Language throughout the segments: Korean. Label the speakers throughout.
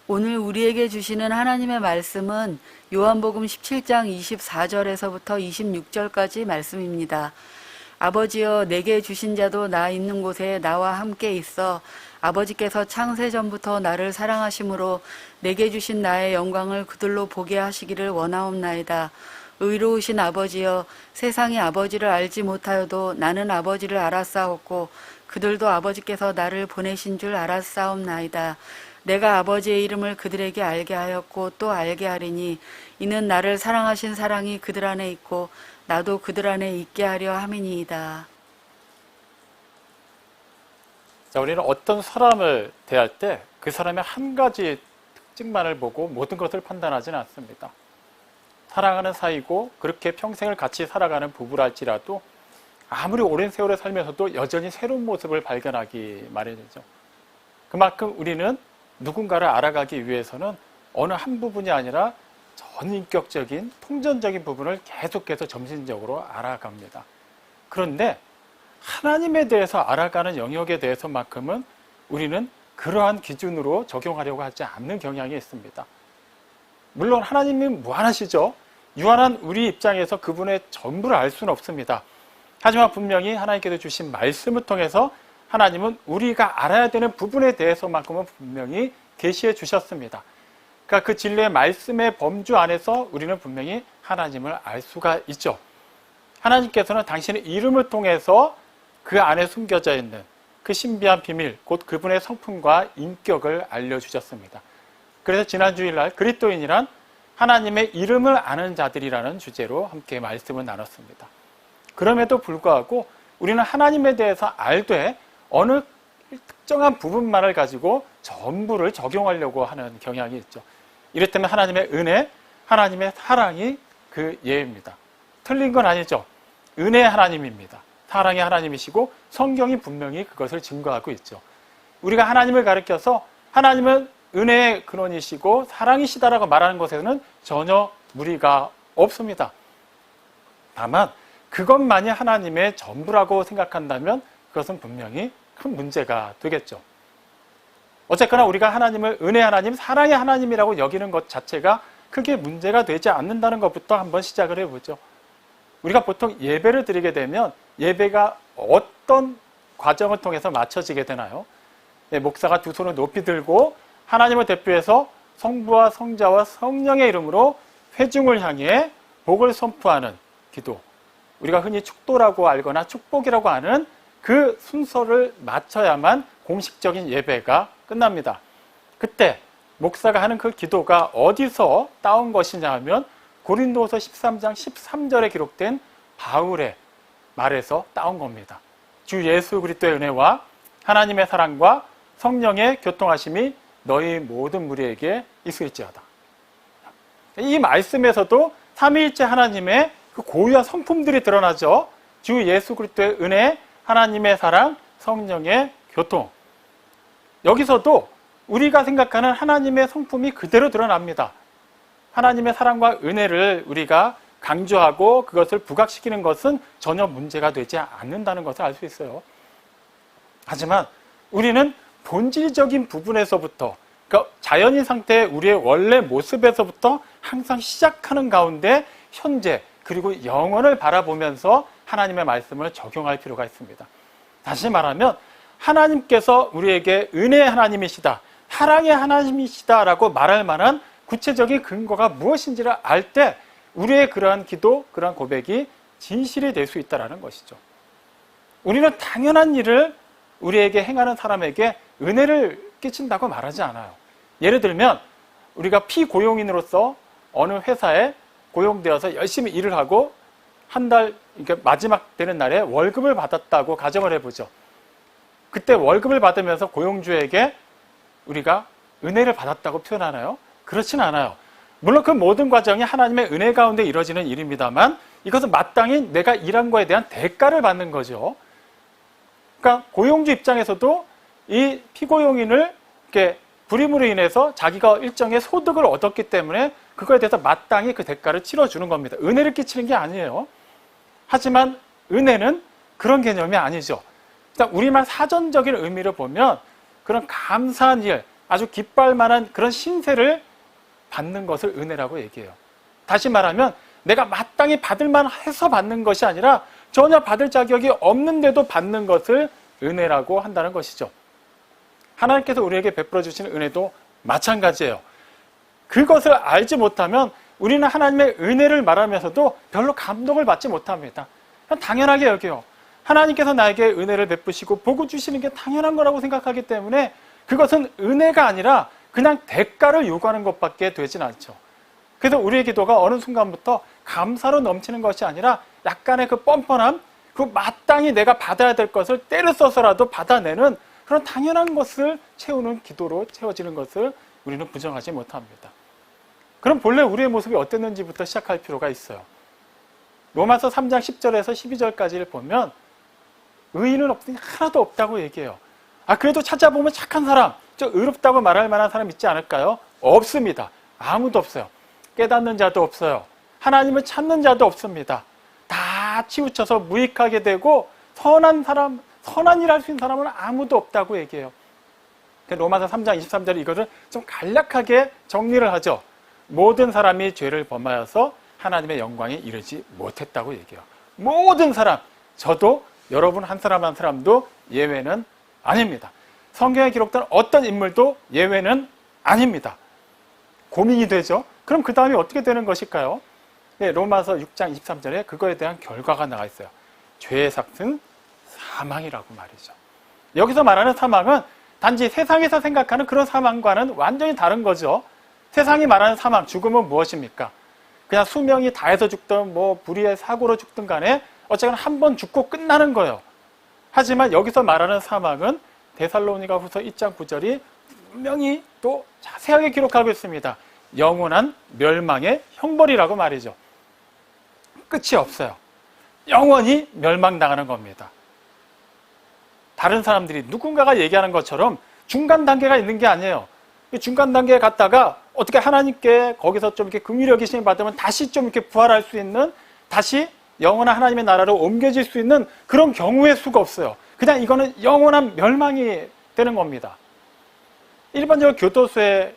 Speaker 1: 오늘 우리에게 주시는 하나님의 말씀은 요한복음 17장 24절에서부터 26절까지 말씀입니다. 아버지여, 내게 주신 자도 나 있는 곳에 나와 함께 있어 아버지께서 창세 전부터 나를 사랑하심으로 내게 주신 나의 영광을 그들로 보게 하시기를 원하옵나이다. 의로우신 아버지여, 세상이 아버지를 알지 못하여도 나는 아버지를 알았사옵고 그들도 아버지께서 나를 보내신 줄 알았사옵나이다. 내가 아버지의 이름을 그들에게 알게 하였고 또 알게 하리니 이는 나를 사랑하신 사랑이 그들 안에 있고 나도 그들 안에 있게 하려 함이니이다.
Speaker 2: 자, 우리는 어떤 사람을 대할 때 그 사람의 한 가지 특징만을 보고 모든 것을 판단하지는 않습니다. 사랑하는 사이고 그렇게 평생을 같이 살아가는 부부랄지라도 아무리 오랜 세월을 살면서도 여전히 새로운 모습을 발견하기 마련이죠. 그만큼 우리는 누군가를 알아가기 위해서는 어느 한 부분이 아니라 전인격적인 통전적인 부분을 계속해서 점진적으로 알아갑니다. 그런데 하나님에 대해서 알아가는 영역에 대해서만큼은 우리는 그러한 기준으로 적용하려고 하지 않는 경향이 있습니다. 물론 하나님이 무한하시죠. 유한한 우리 입장에서 그분의 전부를 알 수는 없습니다. 하지만 분명히 하나님께서 주신 말씀을 통해서 하나님은 우리가 알아야 되는 부분에 대해서만큼은 분명히 계시해 주셨습니다. 그러니까 그 진리의 말씀의 범주 안에서 우리는 분명히 하나님을 알 수가 있죠. 하나님께서는 당신의 이름을 통해서 그 안에 숨겨져 있는 그 신비한 비밀, 곧 그분의 성품과 인격을 알려주셨습니다. 그래서 지난 주일날 그리스도인이란 하나님의 이름을 아는 자들이라는 주제로 함께 말씀을 나눴습니다. 그럼에도 불구하고 우리는 하나님에 대해서 알되 어느 특정한 부분만을 가지고 전부를 적용하려고 하는 경향이 있죠. 이를테면 하나님의 은혜, 하나님의 사랑이 그 예입니다. 틀린 건 아니죠. 은혜의 하나님입니다. 사랑의 하나님이시고 성경이 분명히 그것을 증거하고 있죠. 우리가 하나님을 가리켜서 하나님은 은혜의 근원이시고 사랑이시다라고 말하는 것에는 전혀 무리가 없습니다. 다만 그것만이 하나님의 전부라고 생각한다면 그것은 분명히 큰 문제가 되겠죠. 어쨌거나 우리가 하나님을 은혜 하나님, 사랑의 하나님이라고 여기는 것 자체가 크게 문제가 되지 않는다는 것부터 한번 시작을 해보죠. 우리가 보통 예배를 드리게 되면 예배가 어떤 과정을 통해서 맞춰지게 되나요? 목사가 두 손을 높이 들고 하나님을 대표해서 성부와 성자와 성령의 이름으로 회중을 향해 복을 선포하는 기도, 우리가 흔히 축도라고 알거나 축복이라고 하는 그 순서를 맞춰야만 공식적인 예배가 끝납니다. 그때 목사가 하는 그 기도가 어디서 따온 것이냐 하면 고린도서 13장 13절에 기록된 바울의 말에서 따온 겁니다. 주 예수 그리스도의 은혜와 하나님의 사랑과 성령의 교통하심이 너희 모든 무리에게 있을지어다. 이 말씀에서도 삼위일체 하나님의 그 고유한 성품들이 드러나죠. 주 예수 그리스도의 은혜, 하나님의 사랑, 성령의 교통. 여기서도 우리가 생각하는 하나님의 성품이 그대로 드러납니다. 하나님의 사랑과 은혜를 우리가 강조하고 그것을 부각시키는 것은 전혀 문제가 되지 않는다는 것을 알 수 있어요. 하지만 우리는 본질적인 부분에서부터, 그러니까 자연인 상태의 우리의 원래 모습에서부터 항상 시작하는 가운데 현재 그리고 영원을 바라보면서 하나님의 말씀을 적용할 필요가 있습니다. 다시 말하면 하나님께서 우리에게 은혜의 하나님이시다, 사랑의 하나님이시다라고 말할 만한 구체적인 근거가 무엇인지를 알 때 우리의 그러한 기도, 그러한 고백이 진실이 될 수 있다는 것이죠. 우리는 당연한 일을 우리에게 행하는 사람에게 은혜를 끼친다고 말하지 않아요. 예를 들면 우리가 피고용인으로서 어느 회사에 고용되어서 열심히 일을 하고 한 달, 그러니까 마지막 되는 날에 월급을 받았다고 가정을 해보죠. 그때 월급을 받으면서 고용주에게 우리가 은혜를 받았다고 표현하나요? 그렇지는 않아요. 물론 그 모든 과정이 하나님의 은혜 가운데 이루어지는 일입니다만 이것은 마땅히 내가 일한 거에 대한 대가를 받는 거죠. 그러니까 고용주 입장에서도 이 피고용인을 이렇게 불임으로 인해서 자기가 일정의 소득을 얻었기 때문에 그거에 대해서 마땅히 그 대가를 치러주는 겁니다. 은혜를 끼치는 게 아니에요. 하지만 은혜는 그런 개념이 아니죠. 우리만 사전적인 의미를 보면 그런 감사한 일, 아주 기뻐할 만한 그런 신세를 받는 것을 은혜라고 얘기해요. 다시 말하면 내가 마땅히 받을 만해서 받는 것이 아니라 전혀 받을 자격이 없는데도 받는 것을 은혜라고 한다는 것이죠. 하나님께서 우리에게 베풀어 주시는 은혜도 마찬가지예요. 그것을 알지 못하면 우리는 하나님의 은혜를 말하면서도 별로 감동을 받지 못합니다. 그냥 당연하게 여겨요. 하나님께서 나에게 은혜를 베푸시고 복을 주시는 게 당연한 거라고 생각하기 때문에 그것은 은혜가 아니라 그냥 대가를 요구하는 것밖에 되진 않죠. 그래서 우리의 기도가 어느 순간부터 감사로 넘치는 것이 아니라 약간의 그 뻔뻔함, 그 마땅히 내가 받아야 될 것을 때를 써서라도 받아내는 그런 당연한 것을 채우는 기도로 채워지는 것을 우리는 부정하지 못합니다. 그럼 본래 우리의 모습이 어땠는지부터 시작할 필요가 있어요. 로마서 3장 10절에서 12절까지를 보면 의인은 없으니 하나도 없다고 얘기해요. 그래도 찾아보면 착한 사람, 좀 의롭다고 말할 만한 사람 있지 않을까요? 없습니다. 아무도 없어요. 깨닫는 자도 없어요. 하나님을 찾는 자도 없습니다. 다 치우쳐서 무익하게 되고 선한 일 할 수 있는 사람은 아무도 없다고 얘기해요. 로마서 3장 23절에 이것을 좀 간략하게 정리를 하죠. 모든 사람이 죄를 범하여서 하나님의 영광에 이르지 못했다고 얘기해요. 모든 사람, 저도 여러분 한 사람 한 사람도 예외는 아닙니다. 성경에 기록된 어떤 인물도 예외는 아닙니다. 고민이 되죠. 그럼 그 다음에 어떻게 되는 것일까요? 로마서 6장 23절에 그거에 대한 결과가 나와 있어요. 죄의 삭은 사망이라고 말이죠. 여기서 말하는 사망은 단지 세상에서 생각하는 그런 사망과는 완전히 다른 거죠. 세상이 말하는 사망, 죽음은 무엇입니까? 그냥 수명이 다해서 죽든 불의의 사고로 죽든 간에 어쨌거나 한 번 죽고 끝나는 거예요. 하지만 여기서 말하는 사망은 데살로니가 후서 2장 9절이 분명히 또 자세하게 기록하고 있습니다. 영원한 멸망의 형벌이라고 말이죠. 끝이 없어요. 영원히 멸망당하는 겁니다. 다른 사람들이 누군가가 얘기하는 것처럼 중간 단계가 있는 게 아니에요. 중간 단계에 갔다가 어떻게 하나님께 거기서 좀 이렇게 긍휼히 여기심을 받으면 다시 좀 이렇게 부활할 수 있는, 다시 영원한 하나님의 나라로 옮겨질 수 있는 그런 경우의 수가 없어요. 그냥 이거는 영원한 멸망이 되는 겁니다. 일반적으로 교도소에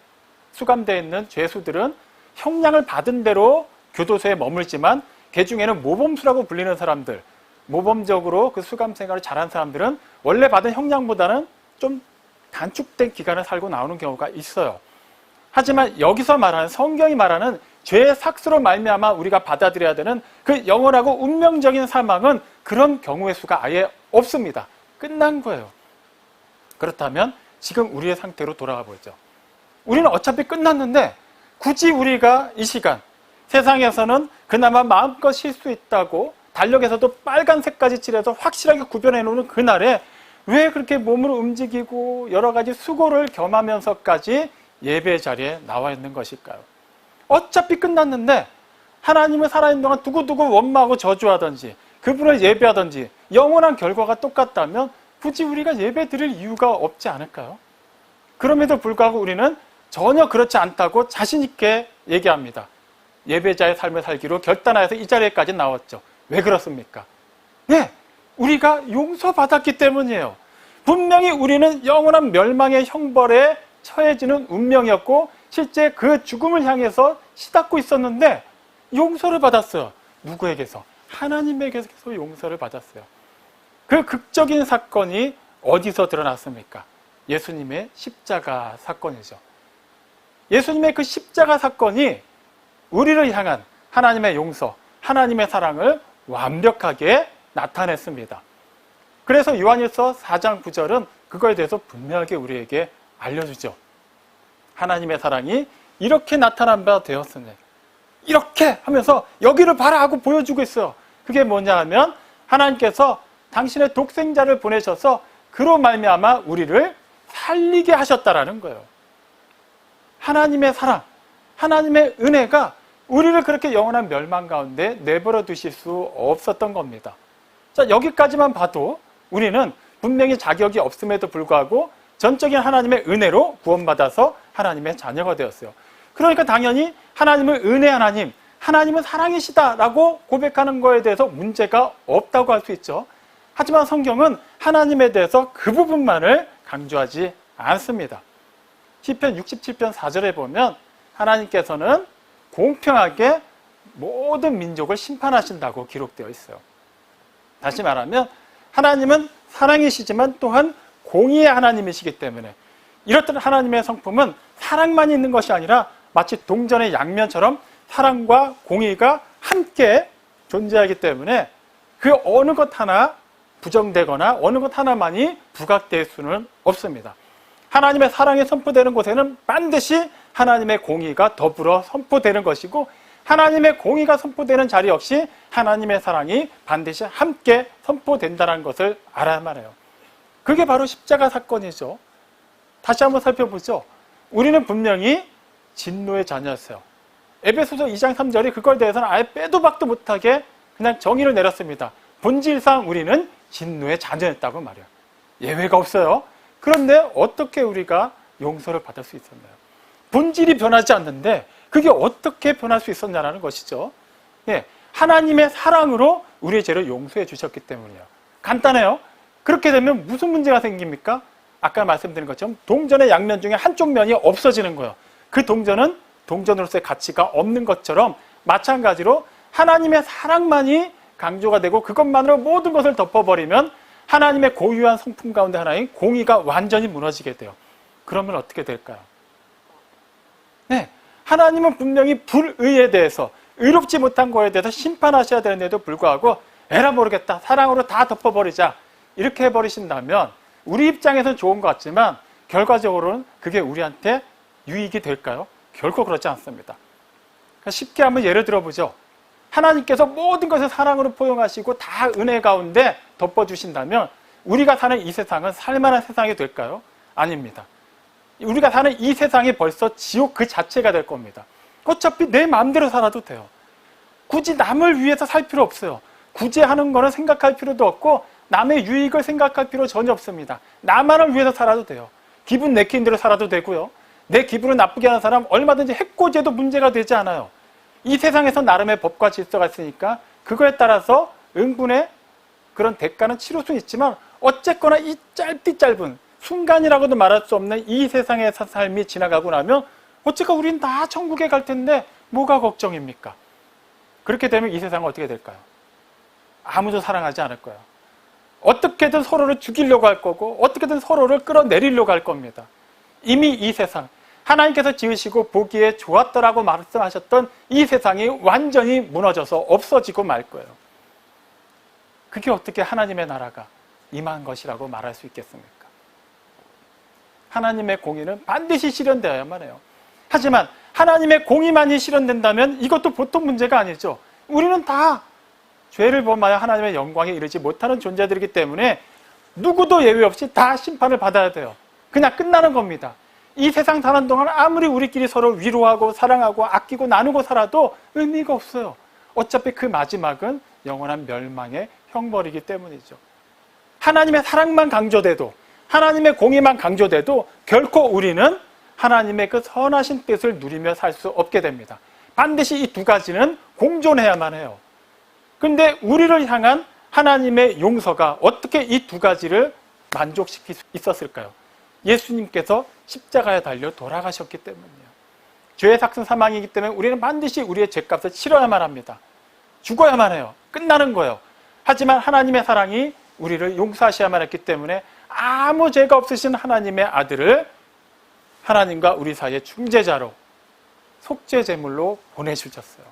Speaker 2: 수감되어 있는 죄수들은 형량을 받은 대로 교도소에 머물지만 그 중에는 모범수라고 불리는 사람들, 모범적으로 그 수감 생활을 잘한 사람들은 원래 받은 형량보다는 좀 단축된 기간을 살고 나오는 경우가 있어요. 하지만 여기서 말하는, 성경이 말하는 죄의 삭스로 말미암아 우리가 받아들여야 되는 그 영원하고 운명적인 사망은 그런 경우의 수가 아예 없습니다. 끝난 거예요. 그렇다면 지금 우리의 상태로 돌아가 보죠. 우리는 어차피 끝났는데 굳이 우리가 이 시간, 세상에서는 그나마 마음껏 쉴 수 있다고 달력에서도 빨간색까지 칠해서 확실하게 구별해 놓는 그날에 왜 그렇게 몸을 움직이고 여러 가지 수고를 겸하면서까지 예배 자리에 나와 있는 것일까요? 어차피 끝났는데 하나님을 살아있는 동안 두고두고 원망하고 저주하든지 그분을 예배하든지 영원한 결과가 똑같다면 굳이 우리가 예배 드릴 이유가 없지 않을까요? 그럼에도 불구하고 우리는 전혀 그렇지 않다고 자신 있게 얘기합니다. 예배자의 삶을 살기로 결단하여서 이 자리에까지 나왔죠. 왜 그렇습니까? 네, 우리가 용서받았기 때문이에요. 분명히 우리는 영원한 멸망의 형벌에 처해지는 운명이었고 실제 그 죽음을 향해서 시닫고 있었는데 용서를 받았어요. 누구에게서? 하나님에게서 용서를 받았어요. 그 극적인 사건이 어디서 드러났습니까? 예수님의 십자가 사건이죠. 예수님의 그 십자가 사건이 우리를 향한 하나님의 용서, 하나님의 사랑을 완벽하게 나타냈습니다. 그래서 요한일서 4장 9절은 그거에 대해서 분명하게 우리에게 알려주죠. 하나님의 사랑이 이렇게 나타난 바 되었으니, 이렇게 하면서 여기를 봐라 하고 보여주고 있어요. 그게 뭐냐 하면 하나님께서 당신의 독생자를 보내셔서 그로 말미암아 우리를 살리게 하셨다라는 거예요. 하나님의 사랑, 하나님의 은혜가 우리를 그렇게 영원한 멸망 가운데 내버려 두실 수 없었던 겁니다. 자, 여기까지만 봐도 우리는 분명히 자격이 없음에도 불구하고 전적인 하나님의 은혜로 구원받아서 하나님의 자녀가 되었어요. 그러니까 당연히 하나님을 은혜 하나님, 하나님은 사랑이시다라고 고백하는 거에 대해서 문제가 없다고 할 수 있죠. 하지만 성경은 하나님에 대해서 그 부분만을 강조하지 않습니다. 시편 67편 4절에 보면 하나님께서는 공평하게 모든 민족을 심판하신다고 기록되어 있어요. 다시 말하면 하나님은 사랑이시지만 또한 공의의 하나님이시기 때문에 이렇듯 하나님의 성품은 사랑만 있는 것이 아니라 마치 동전의 양면처럼 사랑과 공의가 함께 존재하기 때문에 그 어느 것 하나 부정되거나 어느 것 하나만이 부각될 수는 없습니다. 하나님의 사랑이 선포되는 곳에는 반드시 하나님의 공의가 더불어 선포되는 것이고 하나님의 공의가 선포되는 자리 역시 하나님의 사랑이 반드시 함께 선포된다는 것을 알아야만 해요. 그게 바로 십자가 사건이죠. 다시 한번 살펴보죠. 우리는 분명히 진노의 자녀였어요. 에베소서 2장 3절이 그걸 대해서는 아예 빼도 박도 못하게 그냥 정의를 내렸습니다. 본질상 우리는 진노의 자녀였다고 말이에요. 예외가 없어요. 그런데 어떻게 우리가 용서를 받을 수 있었나요? 본질이 변하지 않는데 그게 어떻게 변할 수 있었냐라는 것이죠. 예, 하나님의 사랑으로 우리의 죄를 용서해 주셨기 때문이에요. 간단해요. 그렇게 되면 무슨 문제가 생깁니까? 아까 말씀드린 것처럼 동전의 양면 중에 한쪽 면이 없어지는 거예요. 그 동전은 동전으로서의 가치가 없는 것처럼 마찬가지로 하나님의 사랑만이 강조가 되고 그것만으로 모든 것을 덮어버리면 하나님의 고유한 성품 가운데 하나인 공의가 완전히 무너지게 돼요. 그러면 어떻게 될까요? 네, 하나님은 분명히 불의에 대해서 의롭지 못한 거에 대해서 심판하셔야 되는데도 불구하고 에라 모르겠다, 사랑으로 다 덮어버리자 이렇게 해버리신다면 우리 입장에서는 좋은 것 같지만 결과적으로는 그게 우리한테 유익이 될까요? 결코 그렇지 않습니다. 그러니까 쉽게 한번 예를 들어보죠. 하나님께서 모든 것을 사랑으로 포용하시고 다 은혜 가운데 덮어주신다면 우리가 사는 이 세상은 살만한 세상이 될까요? 아닙니다. 우리가 사는 이 세상이 벌써 지옥 그 자체가 될 겁니다. 어차피 내 마음대로 살아도 돼요. 굳이 남을 위해서 살 필요 없어요. 굳이 하는 거는 생각할 필요도 없고 남의 유익을 생각할 필요 전혀 없습니다. 나만을 위해서 살아도 돼요. 기분 내키는 대로 살아도 되고요. 내 기분을 나쁘게 하는 사람 얼마든지 해코지해도 문제가 되지 않아요. 이 세상에서 나름의 법과 질서가 있으니까 그거에 따라서 응분의 그런 대가는 치를 수 있지만 어쨌거나 이 짧은 순간이라고도 말할 수 없는 이 세상의 삶이 지나가고 나면 어쨌건 우린 다 천국에 갈 텐데 뭐가 걱정입니까? 그렇게 되면 이 세상은 어떻게 될까요? 아무도 사랑하지 않을 거예요. 어떻게든 서로를 죽이려고 할 거고 어떻게든 서로를 끌어내리려고 할 겁니다. 이미 이 세상 하나님께서 지으시고 보기에 좋았더라고 말씀하셨던 이 세상이 완전히 무너져서 없어지고 말 거예요. 그게 어떻게 하나님의 나라가 임한 것이라고 말할 수 있겠습니까? 하나님의 공의는 반드시 실현되어야만 해요. 하지만 하나님의 공의만이 실현된다면 이것도 보통 문제가 아니죠. 우리는 다 죄를 범하여 하나님의 영광에 이르지 못하는 존재들이기 때문에 누구도 예외 없이 다 심판을 받아야 돼요. 그냥 끝나는 겁니다. 이 세상 사는 동안 아무리 우리끼리 서로 위로하고 사랑하고 아끼고 나누고 살아도 의미가 없어요. 어차피 그 마지막은 영원한 멸망의 형벌이기 때문이죠. 하나님의 사랑만 강조돼도 하나님의 공의만 강조돼도 결코 우리는 하나님의 그 선하신 뜻을 누리며 살 수 없게 됩니다. 반드시 이 두 가지는 공존해야만 해요. 그런데 우리를 향한 하나님의 용서가 어떻게 이 두 가지를 만족시킬 수 있었을까요? 예수님께서 십자가에 달려 돌아가셨기 때문이에요. 죄의 삭슨 사망이기 때문에 우리는 반드시 우리의 죄값을 치러야만 합니다. 죽어야만 해요. 끝나는 거예요. 하지만 하나님의 사랑이 우리를 용서하셔야만 했기 때문에 아무 죄가 없으신 하나님의 아들을 하나님과 우리 사이의 중재자로 속죄 제물로 보내주셨어요.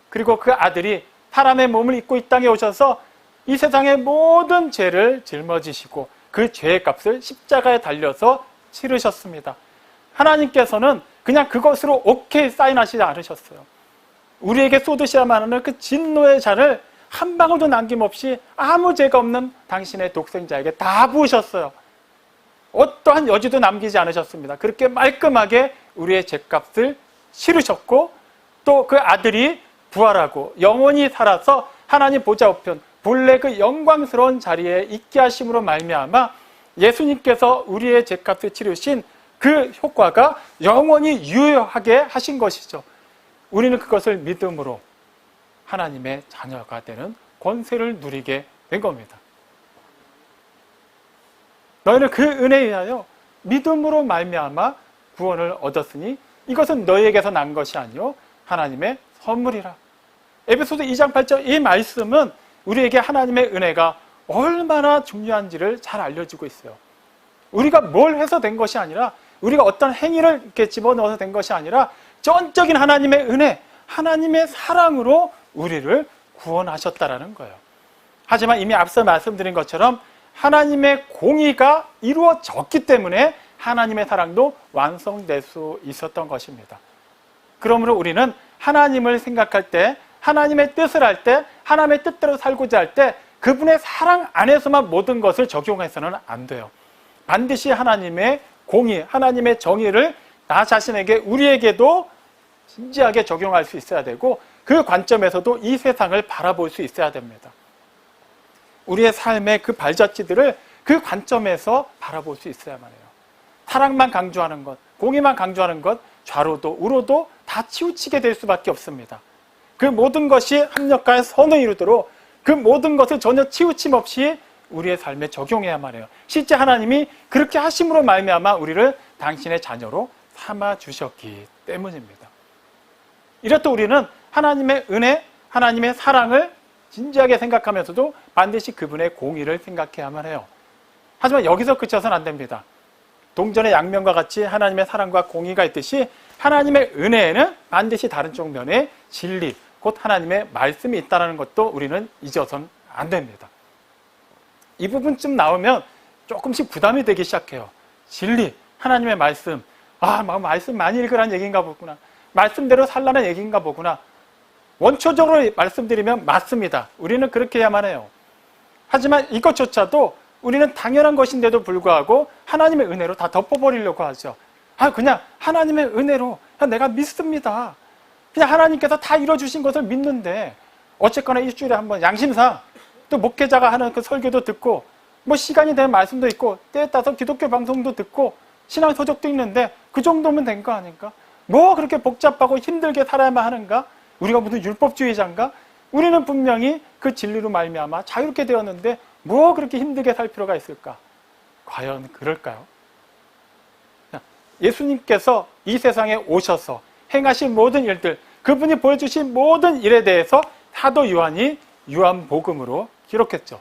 Speaker 2: 그리고 그 아들이 사람의 몸을 입고 이 땅에 오셔서 이 세상의 모든 죄를 짊어지시고 그 죄의 값을 십자가에 달려서 치르셨습니다. 하나님께서는 그냥 그것으로 오케이 사인하시지 않으셨어요. 우리에게 쏟으셔야만 하는 그 진노의 잔을 한 방울도 남김없이 아무 죄가 없는 당신의 독생자에게 다 부으셨어요. 어떠한 여지도 남기지 않으셨습니다. 그렇게 말끔하게 우리의 죄값을 치르셨고 또 그 아들이 부활하고 영원히 살아서 하나님 보좌 우편 본래 그 영광스러운 자리에 있게 하심으로 말미암아 예수님께서 우리의 죄값을 치르신 그 효과가 영원히 유효하게 하신 것이죠. 우리는 그것을 믿음으로 하나님의 자녀가 되는 권세를 누리게 된 겁니다. 너희는 그 은혜에 의하여 믿음으로 말미암아 구원을 얻었으니 이것은 너희에게서 난 것이 아니요 하나님의 선물이라. 에베소서 2장 8절 이 말씀은 우리에게 하나님의 은혜가 얼마나 중요한지를 잘 알려주고 있어요. 우리가 뭘 해서 된 것이 아니라, 우리가 어떤 행위를 이렇게 집어넣어서 된 것이 아니라 전적인 하나님의 은혜, 하나님의 사랑으로 우리를 구원하셨다라는 거예요. 하지만 이미 앞서 말씀드린 것처럼 하나님의 공의가 이루어졌기 때문에 하나님의 사랑도 완성될 수 있었던 것입니다. 그러므로 우리는 하나님을 생각할 때, 하나님의 뜻을 할 때, 하나님의 뜻대로 살고자 할 때 그분의 사랑 안에서만 모든 것을 적용해서는 안 돼요. 반드시 하나님의 공의, 하나님의 정의를 나 자신에게, 우리에게도 진지하게 적용할 수 있어야 되고, 그 관점에서도 이 세상을 바라볼 수 있어야 됩니다. 우리의 삶의 그 발자취들을 그 관점에서 바라볼 수 있어야만 해요. 사랑만 강조하는 것, 공의만 강조하는 것, 좌로도 우로도 다 치우치게 될 수밖에 없습니다. 그 모든 것이 합력한 선을 이루도록 그 모든 것을 전혀 치우침 없이 우리의 삶에 적용해야만 해요. 실제 하나님이 그렇게 하심으로 말미암아 우리를 당신의 자녀로 삼아 주셨기 때문입니다. 이렇듯 우리는 하나님의 은혜, 하나님의 사랑을 진지하게 생각하면서도 반드시 그분의 공의를 생각해야만 해요. 하지만 여기서 그쳐서는 안 됩니다. 동전의 양면과 같이 하나님의 사랑과 공의가 있듯이 하나님의 은혜에는 반드시 다른 쪽 면에 진리, 곧 하나님의 말씀이 있다는 것도 우리는 잊어서는 안 됩니다. 이 부분쯤 나오면 조금씩 부담이 되기 시작해요. 진리, 하나님의 말씀. 말씀 많이 읽으라는 얘기인가 보구나. 말씀대로 살라는 얘기인가 보구나. 원초적으로 말씀드리면 맞습니다. 우리는 그렇게 해야만 해요. 하지만 이것조차도 우리는 당연한 것인데도 불구하고 하나님의 은혜로 다 덮어버리려고 하죠. 그냥 하나님의 은혜로 내가 믿습니다. 그냥 하나님께서 다 이뤄주신 것을 믿는데, 어쨌거나 일주일에 한 번 양심상 또 목회자가 하는 그 설교도 듣고, 뭐 시간이 되면 말씀도 있고, 때에 따라서 기독교 방송도 듣고, 신앙 서적도 읽는데 그 정도면 된 거 아닌가? 뭐 그렇게 복잡하고 힘들게 살아야만 하는가? 우리가 무슨 율법주의자인가? 우리는 분명히 그 진리로 말미암아 자유롭게 되었는데 뭐 그렇게 힘들게 살 필요가 있을까? 과연 그럴까요? 예수님께서 이 세상에 오셔서 행하신 모든 일들, 그분이 보여주신 모든 일에 대해서 사도 요한이 요한복음으로 기록했죠.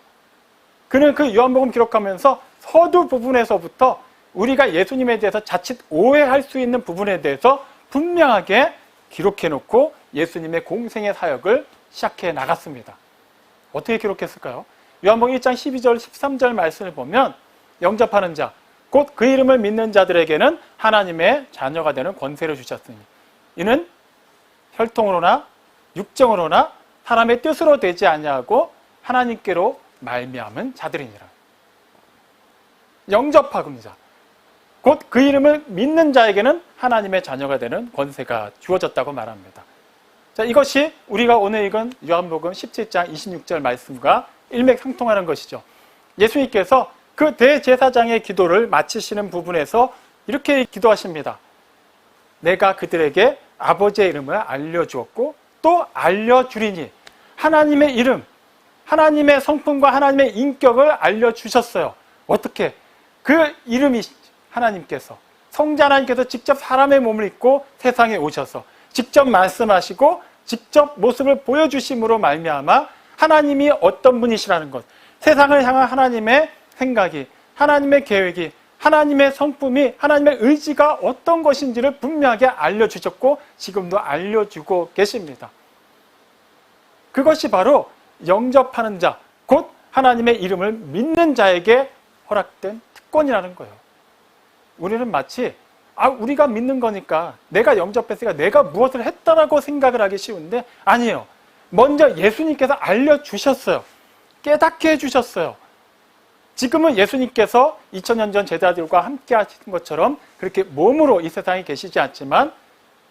Speaker 2: 그는 그 요한복음 기록하면서 서두 부분에서부터 우리가 예수님에 대해서 자칫 오해할 수 있는 부분에 대해서 분명하게 기록해놓고 예수님의 공생의 사역을 시작해 나갔습니다. 어떻게 기록했을까요? 요한복음 1장 12절 13절 말씀을 보면, 영접하는 자, 곧 그 이름을 믿는 자들에게는 하나님의 자녀가 되는 권세를 주셨으니 이는 혈통으로나 육정으로나 사람의 뜻으로 되지 아니하고 하나님께로 말미암은 자들이니라. 영접하는 자, 곧 그 이름을 믿는 자에게는 하나님의 자녀가 되는 권세가 주어졌다고 말합니다. 자, 이것이 우리가 오늘 읽은 요한복음 17장 26절 말씀과 일맥상통하는 것이죠. 예수님께서 그 대제사장의 기도를 마치시는 부분에서 이렇게 기도하십니다. 내가 그들에게 아버지의 이름을 알려주었고 또 알려주리니. 하나님의 이름, 하나님의 성품과 하나님의 인격을 알려주셨어요. 어떻게? 그 이름이 하나님께서, 성자 하나님께서 직접 사람의 몸을 입고 세상에 오셔서 직접 말씀하시고 직접 모습을 보여주심으로 말미암아 하나님이 어떤 분이시라는 것, 세상을 향한 하나님의 생각이, 하나님의 계획이, 하나님의 성품이, 하나님의 의지가 어떤 것인지를 분명하게 알려주셨고 지금도 알려주고 계십니다. 그것이 바로 영접하는 자, 곧 하나님의 이름을 믿는 자에게 허락된 특권이라는 거예요. 우리는 마치 우리가 믿는 거니까, 내가 영접했으니까 내가 무엇을 했다라고 생각을 하기 쉬운데 아니에요. 먼저 예수님께서 알려주셨어요. 깨닫게 해주셨어요. 지금은 예수님께서 2000년 전 제자들과 함께 하신 것처럼 그렇게 몸으로 이 세상에 계시지 않지만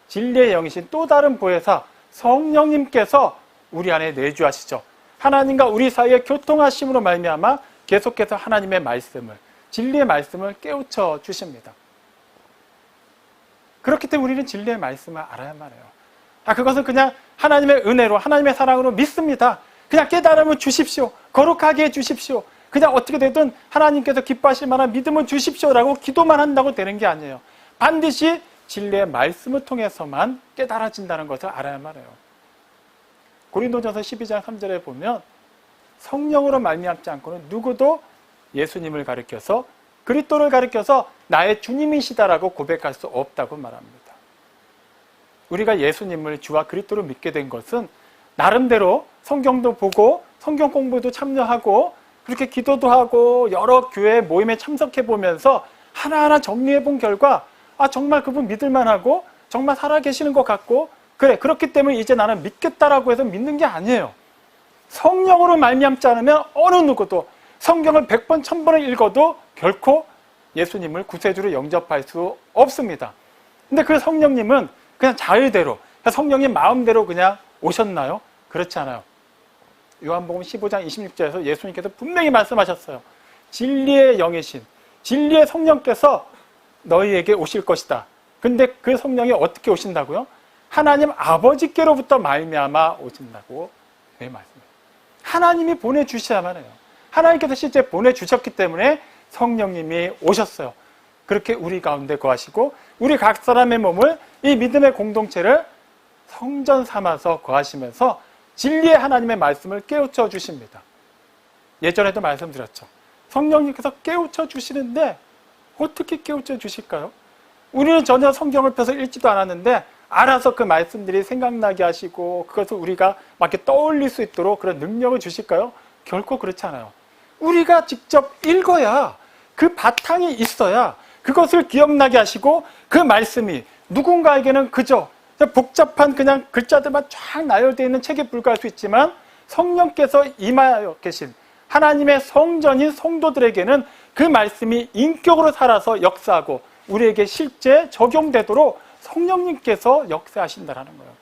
Speaker 2: 진리의 영이신 또 다른 보혜사 성령님께서 우리 안에 내주하시죠. 하나님과 우리 사이에 교통하심으로 말미암아 계속해서 하나님의 말씀을, 진리의 말씀을 깨우쳐 주십니다. 그렇기 때문에 우리는 진리의 말씀을 알아야만 해요. 그것은 그냥 하나님의 은혜로, 하나님의 사랑으로 믿습니다. 그냥 깨달음을 주십시오. 거룩하게 해주십시오. 그냥 어떻게 되든 하나님께서 기뻐하실 만한 믿음을 주십시오라고 기도만 한다고 되는 게 아니에요. 반드시 진리의 말씀을 통해서만 깨달아진다는 것을 알아야만 해요. 고린도전서 12장 3절에 보면 성령으로 말미암지 않고는 누구도 예수님을 가리켜서 그리스도를 가리켜서 나의 주님이시다라고 고백할 수 없다고 말합니다. 우리가 예수님을 주와 그리스도를 믿게 된 것은 나름대로 성경도 보고 성경 공부도 참여하고 그렇게 기도도 하고 여러 교회 모임에 참석해 보면서 하나하나 정리해 본 결과 정말 그분 믿을만하고 정말 살아계시는 것 같고 그래 그렇기 때문에 이제 나는 믿겠다라고 해서 믿는 게 아니에요. 성령으로 말미암지 않으면 어느 누구도 성경을 100번, 1000번을 읽어도 결코 예수님을 구세주로 영접할 수 없습니다. 근데 그 성령님은 그냥 자의대로, 성령님 마음대로 그냥 오셨나요? 그렇지 않아요. 요한복음 15장 26절에서 예수님께서 분명히 말씀하셨어요. 진리의 영이신, 진리의 성령께서 너희에게 오실 것이다. 근데 그 성령이 어떻게 오신다고요? 하나님 아버지께로부터 말미암아 오신다고 말씀해요. 하나님이 보내주셔야만 해요. 하나님께서 실제 보내주셨기 때문에 성령님이 오셨어요. 그렇게 우리 가운데 거하시고 우리 각 사람의 몸을 이 믿음의 공동체를 성전 삼아서 거하시면서 진리의 하나님의 말씀을 깨우쳐 주십니다. 예전에도 말씀드렸죠. 성령님께서 깨우쳐 주시는데 어떻게 깨우쳐 주실까요? 우리는 전혀 성경을 펴서 읽지도 않았는데 알아서 그 말씀들이 생각나게 하시고 그것을 우리가 막 이렇게 떠올릴 수 있도록 그런 능력을 주실까요? 결코 그렇지 않아요. 우리가 직접 읽어야 그 바탕이 있어야 그것을 기억나게 하시고 그 말씀이 누군가에게는 그저 복잡한 그냥 글자들만 쫙 나열되어 있는 책에 불과할 수 있지만 성령께서 임하여 계신 하나님의 성전인 성도들에게는 그 말씀이 인격으로 살아서 역사하고 우리에게 실제 적용되도록 성령님께서 역사하신다는 거예요.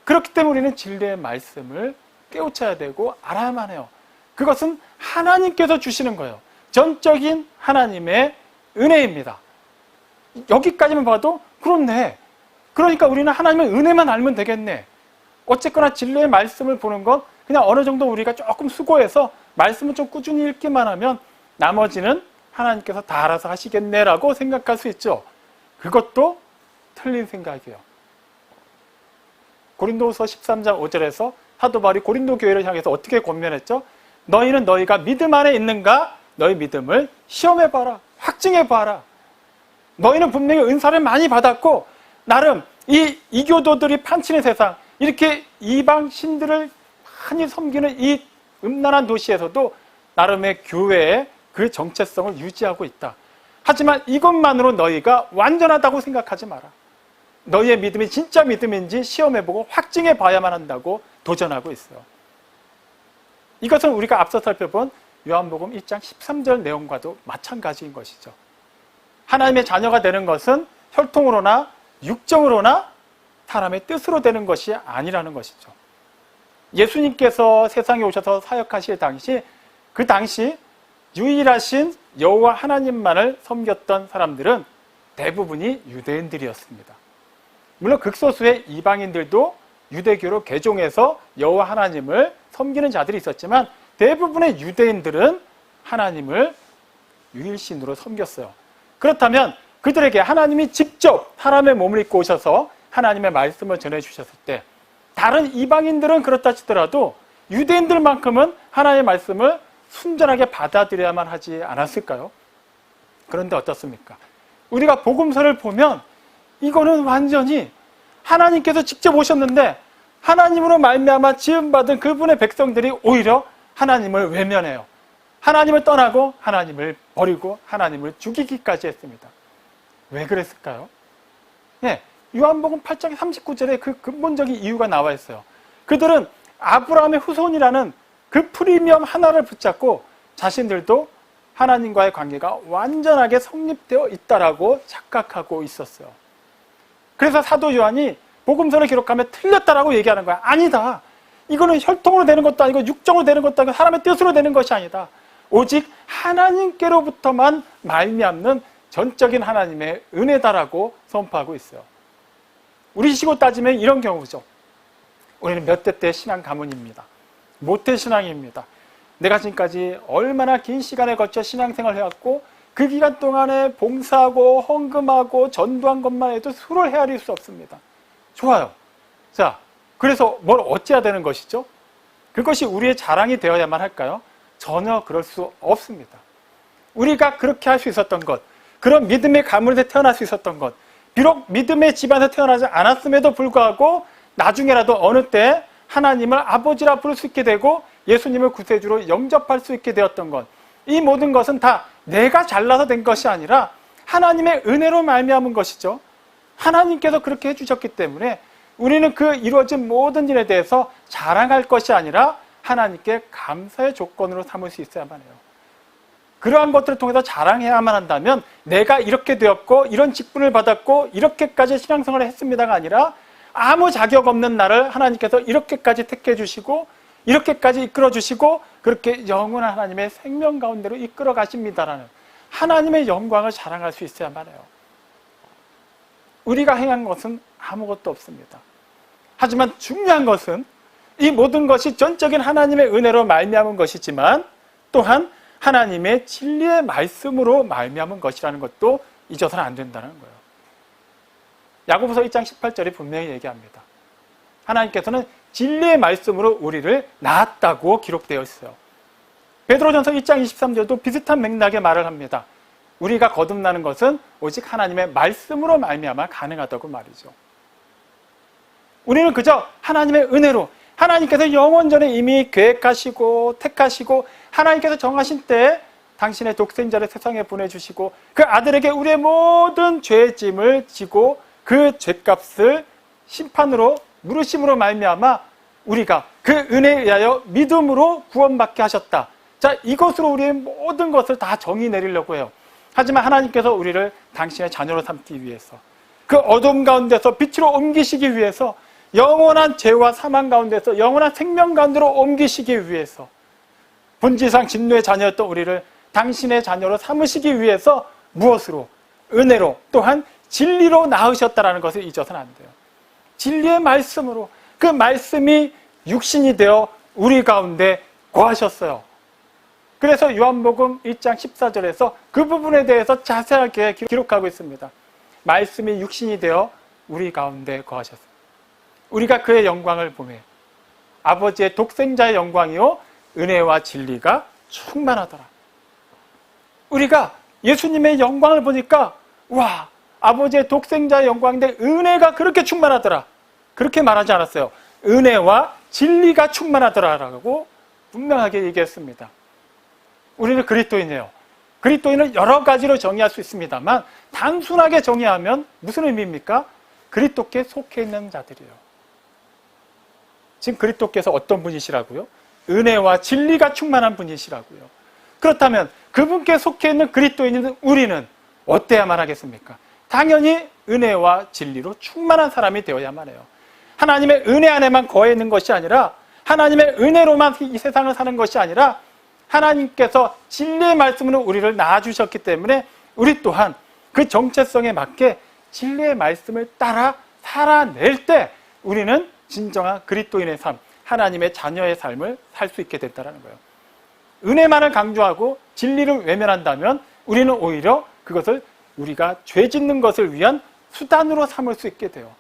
Speaker 2: 그렇기 때문에 우리는 진리의 말씀을 깨우쳐야 되고 알아야만 해요. 그것은 하나님께서 주시는 거예요. 전적인 하나님의 은혜입니다. 여기까지만 봐도 그렇네. 그러니까 우리는 하나님의 은혜만 알면 되겠네. 어쨌거나 진리의 말씀을 보는 건 그냥 어느 정도 우리가 조금 수고해서 말씀을 좀 꾸준히 읽기만 하면 나머지는 하나님께서 다 알아서 하시겠네라고 생각할 수 있죠. 그것도 틀린 생각이에요. 고린도후서 13장 5절에서 사도 바울이 고린도 교회를 향해서 어떻게 권면했죠? 너희는 너희가 믿음 안에 있는가? 너희 믿음을 시험해봐라. 확증해봐라. 너희는 분명히 은사를 많이 받았고 나름 이 이교도들이 판치는 세상 이렇게 이방 신들을 많이 섬기는 이 음란한 도시에서도 나름의 교회의 그 정체성을 유지하고 있다. 하지만 이것만으로 너희가 완전하다고 생각하지 마라. 너희의 믿음이 진짜 믿음인지 시험해보고 확증해봐야만 한다고 도전하고 있어요. 이것은 우리가 앞서 살펴본 요한복음 1장 13절 내용과도 마찬가지인 것이죠. 하나님의 자녀가 되는 것은 혈통으로나 육정으로나 사람의 뜻으로 되는 것이 아니라는 것이죠. 예수님께서 세상에 오셔서 사역하실 당시 그 당시 유일하신 여호와 하나님만을 섬겼던 사람들은 대부분이 유대인들이었습니다. 물론 극소수의 이방인들도 유대교로 개종해서 여호와 하나님을 섬기는 자들이 있었지만 대부분의 유대인들은 하나님을 유일신으로 섬겼어요. 그렇다면 그들에게 하나님이 직접 사람의 몸을 입고 오셔서 하나님의 말씀을 전해주셨을 때 다른 이방인들은 그렇다 치더라도 유대인들만큼은 하나님의 말씀을 순전하게 받아들여야만 하지 않았을까요? 그런데 어떻습니까? 우리가 복음서를 보면 이거는 완전히 하나님께서 직접 오셨는데 하나님으로 말미암아 지음받은 그분의 백성들이 오히려 하나님을 외면해요. 하나님을 떠나고 하나님을 버리고 하나님을 죽이기까지 했습니다. 왜 그랬을까요? 네, 요한복음 8장 39절에 그 근본적인 이유가 나와 있어요. 그들은 아브라함의 후손이라는 그 프리미엄 하나를 붙잡고 자신들도 하나님과의 관계가 완전하게 성립되어 있다라고 착각하고 있었어요. 그래서 사도 요한이 복음서를 기록하면 틀렸다라고 얘기하는 거야. 아니다. 이거는 혈통으로 되는 것도 아니고 육정으로 되는 것도 아니고 사람의 뜻으로 되는 것이 아니다. 오직 하나님께로부터만 말미암는 전적인 하나님의 은혜다라고 선포하고 있어요. 우리 식으로 따지면 이런 경우죠. 우리는 몇 대 때 신앙 가문입니다. 모태신앙입니다. 내가 지금까지 얼마나 긴 시간에 걸쳐 신앙생활을 해왔고 그 기간 동안에 봉사하고 헌금하고 전도한 것만 해도 수를 헤아릴 수 없습니다. 좋아요. 자, 그래서 뭘 어찌해야 되는 것이죠? 그것이 우리의 자랑이 되어야만 할까요? 전혀 그럴 수 없습니다. 우리가 그렇게 할 수 있었던 것, 그런 믿음의 가문에서 태어날 수 있었던 것, 비록 믿음의 집안에서 태어나지 않았음에도 불구하고 나중에라도 어느 때 하나님을 아버지라 부를 수 있게 되고 예수님을 구세주로 영접할 수 있게 되었던 것, 이 모든 것은 다 내가 잘나서 된 것이 아니라 하나님의 은혜로 말미암은 것이죠. 하나님께서 그렇게 해주셨기 때문에 우리는 그 이루어진 모든 일에 대해서 자랑할 것이 아니라 하나님께 감사의 조건으로 삼을 수 있어야만 해요. 그러한 것들을 통해서 자랑해야만 한다면 내가 이렇게 되었고 이런 직분을 받았고 이렇게까지 신앙생활을 했습니다가 아니라 아무 자격 없는 나를 하나님께서 이렇게까지 택해 주시고 이렇게까지 이끌어 주시고 그렇게 영원한 하나님의 생명 가운데로 이끌어 가십니다라는 하나님의 영광을 자랑할 수 있어야만 해요. 우리가 행한 것은 아무것도 없습니다. 하지만 중요한 것은 이 모든 것이 전적인 하나님의 은혜로 말미암은 것이지만 또한 하나님의 진리의 말씀으로 말미암은 것이라는 것도 잊어서는 안 된다는 거예요. 야고보서 1장 18절이 분명히 얘기합니다. 하나님께서는 진리의 말씀으로 우리를 낳았다고 기록되어 있어요. 베드로전서 1장 23절도 비슷한 맥락의 말을 합니다. 우리가 거듭나는 것은 오직 하나님의 말씀으로 말미암아 가능하다고 말이죠. 우리는 그저 하나님의 은혜로 하나님께서 영원전에 이미 계획하시고 택하시고 하나님께서 정하신 때에 당신의 독생자를 세상에 보내주시고 그 아들에게 우리의 모든 죄의 짐을 지고 그 죄값을 심판으로 물으심으로 말미암아 우리가 그 은혜에 의하여 믿음으로 구원받게 하셨다. 자, 이것으로 우리의 모든 것을 다 정의 내리려고 해요. 하지만 하나님께서 우리를 당신의 자녀로 삼기 위해서 그 어둠 가운데서 빛으로 옮기시기 위해서 영원한 죄와 사망 가운데서 영원한 생명 가운데로 옮기시기 위해서 본질상 진노의 자녀였던 우리를 당신의 자녀로 삼으시기 위해서 무엇으로? 은혜로 또한 진리로 낳으셨다는 것을 잊어서는 안 돼요. 진리의 말씀으로 그 말씀이 육신이 되어 우리 가운데 거하셨어요. 그래서 요한복음 1장 14절에서 그 부분에 대해서 자세하게 기록하고 있습니다. 말씀이 육신이 되어 우리 가운데 거하셨어요. 우리가 그의 영광을 보매 아버지의 독생자의 영광이요 은혜와 진리가 충만하더라. 우리가 예수님의 영광을 보니까 와, 아버지의 독생자의 영광인데 은혜가 그렇게 충만하더라. 그렇게 말하지 않았어요. 은혜와 진리가 충만하더라라고 분명하게 얘기했습니다. 우리는 그리스도인이에요. 그리스도인을 여러 가지로 정의할 수 있습니다만 단순하게 정의하면 무슨 의미입니까? 그리스도께 속해 있는 자들이에요. 지금 그리스도께서 어떤 분이시라고요? 은혜와 진리가 충만한 분이시라고요. 그렇다면 그분께 속해 있는 그리스도인인 우리는 어때야만 하겠습니까? 당연히 은혜와 진리로 충만한 사람이 되어야만 해요. 하나님의 은혜 안에만 거해 있는 것이 아니라 하나님의 은혜로만 이 세상을 사는 것이 아니라 하나님께서 진리의 말씀으로 우리를 낳아주셨기 때문에 우리 또한 그 정체성에 맞게 진리의 말씀을 따라 살아낼 때 우리는 진정한 그리스도인의 삶, 하나님의 자녀의 삶을 살 수 있게 된다는 거예요. 은혜만을 강조하고 진리를 외면한다면 우리는 오히려 그것을 우리가 죄 짓는 것을 위한 수단으로 삼을 수 있게 돼요.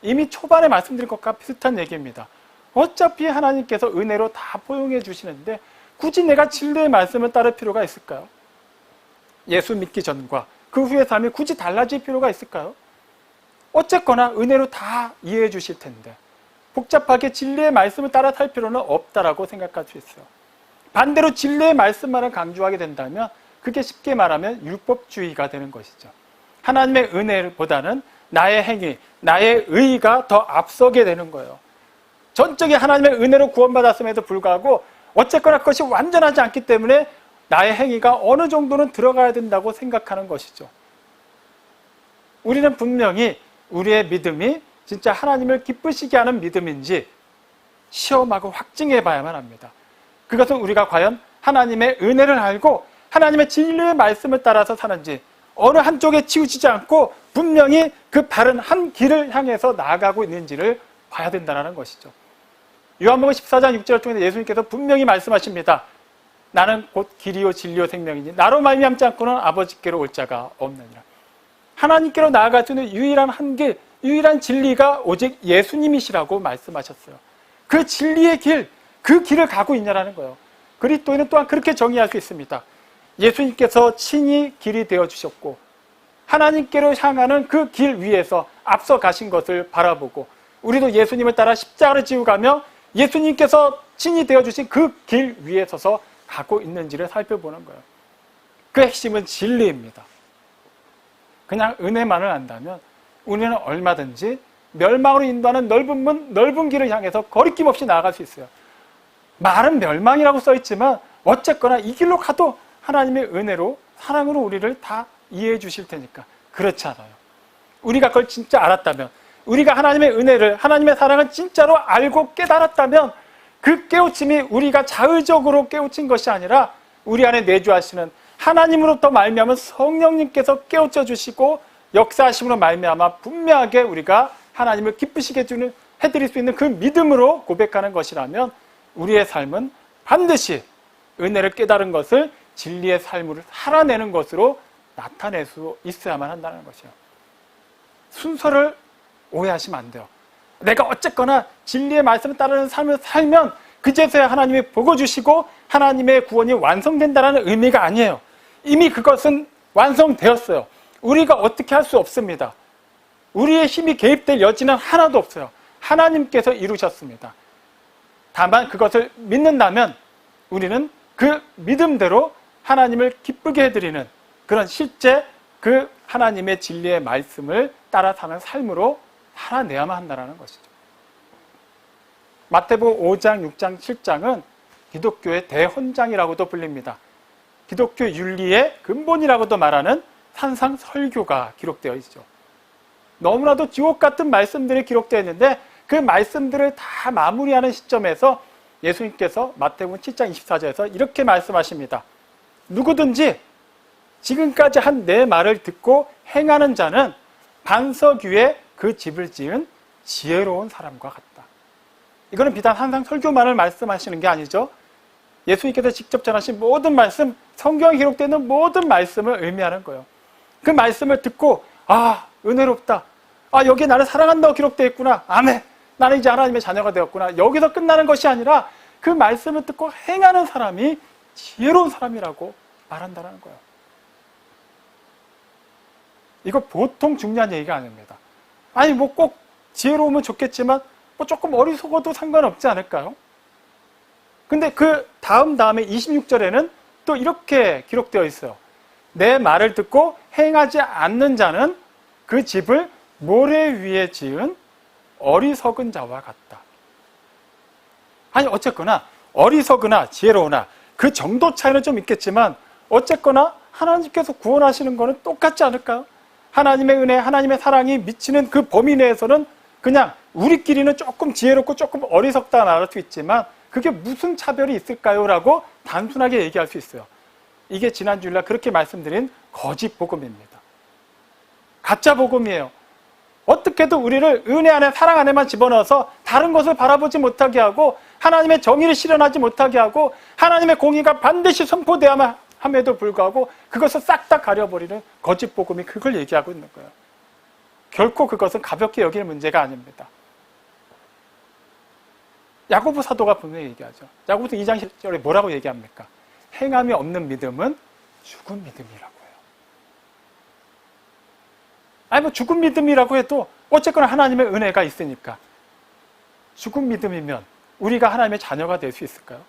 Speaker 2: 이미 초반에 말씀드린 것과 비슷한 얘기입니다. 어차피 하나님께서 은혜로 다 포용해 주시는데 굳이 내가 진리의 말씀을 따를 필요가 있을까요? 예수 믿기 전과 그 후의 삶이 굳이 달라질 필요가 있을까요? 어쨌거나 은혜로 다 이해해 주실 텐데 복잡하게 진리의 말씀을 따라 살 필요는 없다라고 생각할 수 있어요. 반대로 진리의 말씀만을 강조하게 된다면 그게 쉽게 말하면 율법주의가 되는 것이죠. 하나님의 은혜보다는 나의 행위, 나의 의의가 더 앞서게 되는 거예요. 전적인 하나님의 은혜로 구원받았음에도 불구하고 어쨌거나 그것이 완전하지 않기 때문에 나의 행위가 어느 정도는 들어가야 된다고 생각하는 것이죠. 우리는 분명히 우리의 믿음이 진짜 하나님을 기쁘시게 하는 믿음인지 시험하고 확증해 봐야만 합니다. 그것은 우리가 과연 하나님의 은혜를 알고 하나님의 진리의 말씀을 따라서 사는지 어느 한쪽에 치우치지 않고 분명히 그 바른 한 길을 향해서 나아가고 있는지를 봐야 된다는 것이죠. 요한복음 14장 6절을 통해서 예수님께서 분명히 말씀하십니다. 나는 곧 길이요 진리요 생명이니 나로 말미암지 않고는 아버지께로 올 자가 없느니라. 하나님께로 나아갈 수 있는 유일한 한길, 유일한 진리가 오직 예수님이시라고 말씀하셨어요. 그 진리의 길, 그 길을 가고 있냐라는 거예요. 그리스도인은 또한 그렇게 정의할 수 있습니다. 예수님께서 친히 길이 되어주셨고 하나님께로 향하는 그 길 위에서 앞서 가신 것을 바라보고 우리도 예수님을 따라 십자가를 지고 가며 예수님께서 친히 되어주신 그 길 위에 서서 가고 있는지를 살펴보는 거예요. 그 핵심은 진리입니다. 그냥 은혜만을 안다면 우리는 얼마든지 멸망으로 인도하는 넓은 문, 넓은 길을 향해서 거리낌 없이 나아갈 수 있어요. 말은 멸망이라고 써있지만 어쨌거나 이 길로 가도 하나님의 은혜로 사랑으로 우리를 다 이해해 주실 테니까. 그렇지 않아요. 우리가 그걸 진짜 알았다면, 우리가 하나님의 은혜를, 하나님의 사랑을 진짜로 알고 깨달았다면 그 깨우침이 우리가 자의적으로 깨우친 것이 아니라 우리 안에 내주하시는 하나님으로부터 말미암은 성령님께서 깨우쳐 주시고 역사하심으로 말미암아 분명하게 우리가 하나님을 기쁘시게 해드릴 수 있는 그 믿음으로 고백하는 것이라면 우리의 삶은 반드시 은혜를 깨달은 것을 진리의 삶으로 살아내는 것으로 나타낼 수 있어야만 한다는 것이에요. 순서를 오해하시면 안 돼요. 내가 어쨌거나 진리의 말씀을 따르는 삶을 살면 그제서야 하나님이 복을 주시고 하나님의 구원이 완성된다는 의미가 아니에요. 이미 그것은 완성되었어요. 우리가 어떻게 할 수 없습니다. 우리의 힘이 개입될 여지는 하나도 없어요. 하나님께서 이루셨습니다. 다만 그것을 믿는다면 우리는 그 믿음대로 하나님을 기쁘게 해드리는 그런 실제 그 하나님의 진리의 말씀을 따라 사는 삶으로 살아내야만 한다는 것이죠. 마태복음 5장, 6장, 7장은 기독교의 대헌장이라고도 불립니다. 기독교 윤리의 근본이라고도 말하는 산상설교가 기록되어 있죠. 너무나도 지옥 같은 말씀들이 기록되어 있는데 그 말씀들을 다 마무리하는 시점에서 예수님께서 마태복음 7장 24절에서 이렇게 말씀하십니다. 누구든지 지금까지 한 내 말을 듣고 행하는 자는 반석 위에 그 집을 지은 지혜로운 사람과 같다. 이거는 비단 산상설교만을 말씀하시는 게 아니죠. 예수님께서 직접 전하신 모든 말씀, 성경에 기록되는 모든 말씀을 의미하는 거예요. 그 말씀을 듣고 은혜롭다. 여기에 나를 사랑한다고 기록되어 있구나. 아멘. 나는 이제 하나님의 자녀가 되었구나. 여기서 끝나는 것이 아니라 그 말씀을 듣고 행하는 사람이 지혜로운 사람이라고 말한다는 거예요. 이거 보통 중요한 얘기가 아닙니다. 뭐 꼭 지혜로우면 좋겠지만 조금 어리석어도 상관없지 않을까요? 근데 그 다음에 26절에는 또 이렇게 기록되어 있어요. 내 말을 듣고 행하지 않는 자는 그 집을 모래 위에 지은 어리석은 자와 같다. 어쨌거나 어리석으나 지혜로우나 그 정도 차이는 좀 있겠지만 어쨌거나 하나님께서 구원하시는 거는 똑같지 않을까요? 하나님의 은혜, 하나님의 사랑이 미치는 그 범위 내에서는 그냥 우리끼리는 조금 지혜롭고 조금 어리석다 말할 수 있지만 그게 무슨 차별이 있을까요? 라고 단순하게 얘기할 수 있어요. 이게 지난 주일날 그렇게 말씀드린 거짓 복음입니다. 가짜 복음이에요. 어떻게든 우리를 은혜 안에 사랑 안에만 집어넣어서 다른 것을 바라보지 못하게 하고 하나님의 정의를 실현하지 못하게 하고 하나님의 공의가 반드시 선포되어야만 함에도 불구하고 그것을 싹 다 가려버리는 거짓 복음이 그걸 얘기하고 있는 거예요. 결코 그것은 가볍게 여길 문제가 아닙니다. 야고보 사도가 분명히 얘기하죠. 야고보서 2장 10절에 뭐라고 얘기합니까? 행함이 없는 믿음은 죽은 믿음이라고 해요. 죽은 믿음이라고 해도 어쨌거나 하나님의 은혜가 있으니까. 죽은 믿음이면 우리가 하나님의 자녀가 될 수 있을까요?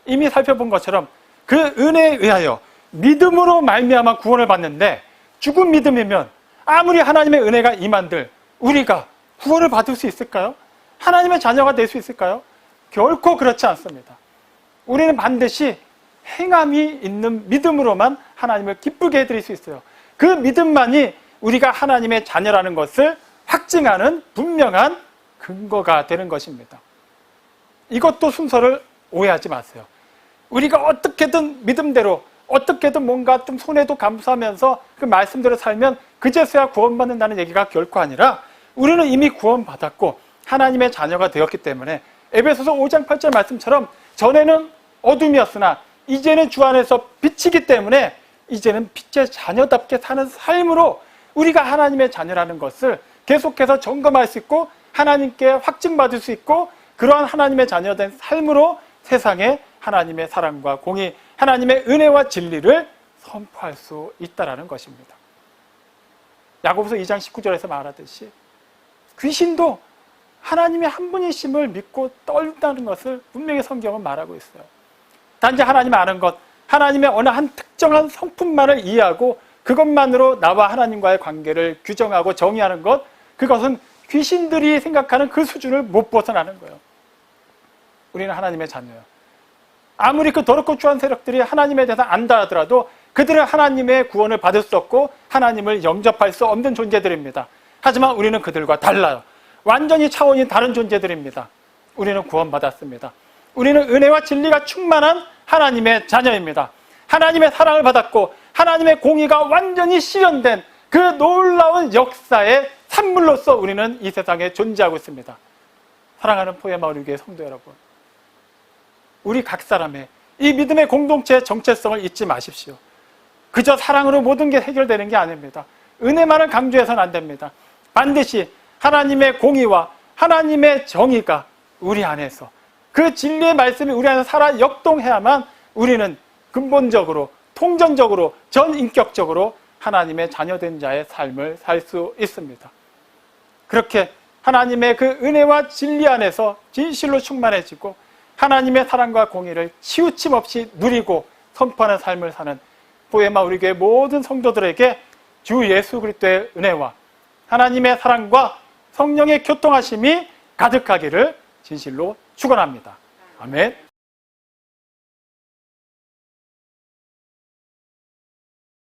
Speaker 2: 이미 살펴본 것처럼 그 은혜에 의하여 믿음으로 말미암아 구원을 받는데 죽은 믿음이면 아무리 하나님의 은혜가 임한들 우리가 구원을 받을 수 있을까요? 하나님의 자녀가 될 수 있을까요? 결코 그렇지 않습니다. 우리는 반드시 행함이 있는 믿음으로만 하나님을 기쁘게 해드릴 수 있어요. 그 믿음만이 우리가 하나님의 자녀라는 것을 확증하는 분명한 근거가 되는 것입니다. 이것도 순서를 오해하지 마세요. 우리가 어떻게든 믿음대로 어떻게든 뭔가 좀 손해도 감수하면서 그 말씀대로 살면 그제서야 구원받는다는 얘기가 결코 아니라 우리는 이미 구원받았고 하나님의 자녀가 되었기 때문에 에베소서 5장 8절 말씀처럼 전에는 어둠이었으나 이제는 주 안에서 빛이기 때문에 이제는 빛의 자녀답게 사는 삶으로 우리가 하나님의 자녀라는 것을 계속해서 점검할 수 있고 하나님께 확증받을 수 있고 그러한 하나님의 자녀된 삶으로 세상에 하나님의 사랑과 공의, 하나님의 은혜와 진리를 선포할 수 있다는 것입니다. 야고보서 2장 19절에서 말하듯이 귀신도 하나님의 한 분이심을 믿고 떨다는 것을 분명히 성경은 말하고 있어요. 단지 하나님 아는 것, 하나님의 어느 한 특정한 성품만을 이해하고 그것만으로 나와 하나님과의 관계를 규정하고 정의하는 것, 그것은 귀신들이 생각하는 그 수준을 못 벗어나는 거예요. 우리는 하나님의 자녀예요. 아무리 그 더럽고 추한 세력들이 하나님에 대해서 안다 하더라도 그들은 하나님의 구원을 받을 수 없고 하나님을 영접할 수 없는 존재들입니다. 하지만 우리는 그들과 달라요. 완전히 차원이 다른 존재들입니다. 우리는 구원받았습니다. 우리는 은혜와 진리가 충만한 하나님의 자녀입니다. 하나님의 사랑을 받았고 하나님의 공의가 완전히 실현된 그 놀라운 역사의 산물로서 우리는 이 세상에 존재하고 있습니다. 사랑하는 포에마을 교회 성도 여러분, 우리 각 사람의 이 믿음의 공동체의 정체성을 잊지 마십시오. 그저 사랑으로 모든 게 해결되는 게 아닙니다. 은혜만을 강조해서는 안 됩니다. 반드시 하나님의 공의와 하나님의 정의가 우리 안에서, 그 진리의 말씀이 우리 안에서 살아 역동해야만 우리는 근본적으로, 통전적으로, 전인격적으로 하나님의 자녀된 자의 삶을 살 수 있습니다. 그렇게 하나님의 그 은혜와 진리 안에서 진실로 충만해지고 하나님의 사랑과 공의를 치우침 없이 누리고 선포하는 삶을 사는 포에마 우리 교회 모든 성도들에게 주 예수 그리스도의 은혜와 하나님의 사랑과 성령의 교통하심이 가득하기를 진실로 축원합니다. 아멘.